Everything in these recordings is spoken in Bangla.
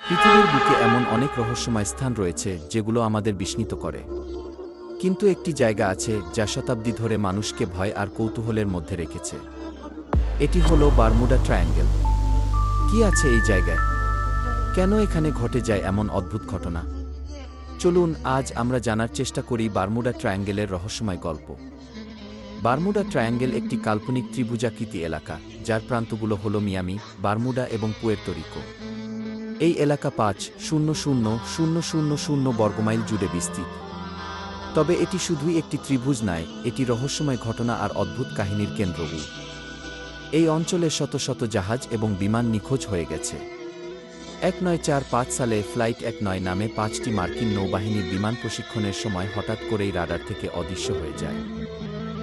পৃথিবীর বুকে এমন অনেক রহস্যময় স্থান রয়েছে যেগুলো আমাদের বিস্মিত করে। কিন্তু একটি জায়গা আছে যা শতাব্দী ধরে মানুষকে ভয় আর কৌতূহলের মধ্যে রেখেছে। এটি হলো বারমুডা ট্রায়াঙ্গেল। কি আছে এই জায়গায়? কেন এখানে ঘটে যায় এমন অদ্ভুত ঘটনা? চলুন আজ আমরা জানার চেষ্টা করি বারমুডা ট্রায়াঙ্গেলের রহস্যময় গল্প। বারমুডা ট্রায়াঙ্গেল একটি কাল্পনিক ত্রিভুজাকৃতি এলাকা, যার প্রান্তগুলো হল মিয়ামি, বারমুডা এবং পুয়ের্তো রিকো। এই এলাকা ৫,০০,০০০ বর্গমাইল জুড়ে বিস্তৃত। তবে এটি শুধুই একটি ত্রিভুজ নয়, এটি রহস্যময় ঘটনা আর অদ্ভুত কাহিনীর কেন্দ্রবিন্দু। এই অঞ্চলে শত শত জাহাজ এবং বিমান নিখোঁজ হয়ে গেছে। ১৯৪৫ সালে ফ্লাইট ১৯ নামে ৫টি মার্কিন নৌবাহিনীর বিমান প্রশিক্ষণের সময় হঠাৎ করেই রাডার থেকে অদৃশ্য হয়ে যায়।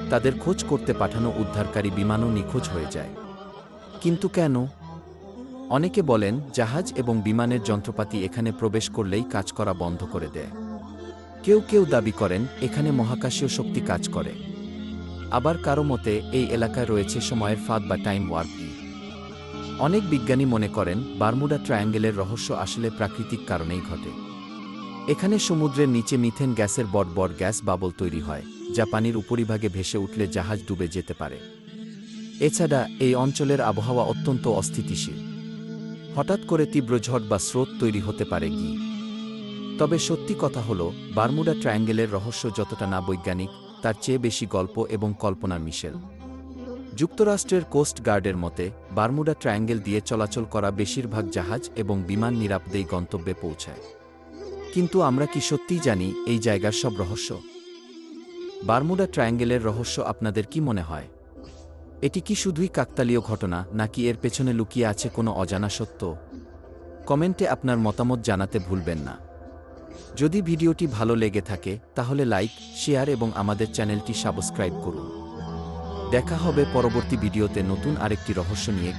তাদের খোঁজ করতে পাঠানো উদ্ধারকারী বিমানও নিখোঁজ হয়ে যায়। কিন্তু কেন? অনেকে বলেন জাহাজ এবং বিমানের যন্ত্রপাতি এখানে প্রবেশ করলেই কাজ করা বন্ধ করে দেয়। কেউ কেউ দাবি করেন এখানে মহাকাশীয় শক্তি কাজ করে। আবার কারো মতে এই এলাকায় রয়েছে সময়ের ফাঁদ বা টাইম ওয়ার্প। অনেক বিজ্ঞানী মনে করেন বারমুডা ট্রায়াঙ্গেলের রহস্য আসলে প্রাকৃতিক কারণেই ঘটে। এখানে সমুদ্রের নিচে মিথেন গ্যাসের বড় গ্যাস বাবল তৈরি হয়, যা পানির উপরিভাগে ভেসে উঠলে জাহাজ ডুবে যেতে পারে। এছাড়া এই অঞ্চলের আবহাওয়া অত্যন্ত অস্থিতিশীল। হঠাৎ করে তীব্র ঝড় বা স্রোত তৈরি হতে পারে। তবে সত্যি কথা হলো, বারমুডা ট্রায়াঙ্গেলের রহস্য যতটা না বৈজ্ঞানিক, তার চেয়ে বেশি গল্প এবং কল্পনার মিশেল। যুক্তরাষ্ট্রের কোস্ট গার্ডের মতে বারমুডা ট্রায়াঙ্গেল দিয়ে চলাচল করা বেশিরভাগ জাহাজ এবং বিমান নিরাপদেই গন্তব্যে পৌঁছায়। কিন্তু আমরা কি সত্যিই জানি এই জায়গার সব রহস্য? বারমুডা ট্রায়াঙ্গেলের রহস্য আপনাদের কি মনে হয়? এটি কি শুধুই কাকতালীয় ঘটনা, নাকি এর পেছনে লুকিয়ে আছে কোনো অজানা সত্য? কমেন্টে আপনার মতামত জানাতে ভুলবেন না। যদি ভিডিওটি ভালো লেগে থাকে তাহলে লাইক, শেয়ার এবং আমাদের চ্যানেলটি সাবস্ক্রাইব করুন। দেখা হবে পরবর্তী ভিডিওতে নতুন আরেকটি রহস্য নিয়ে।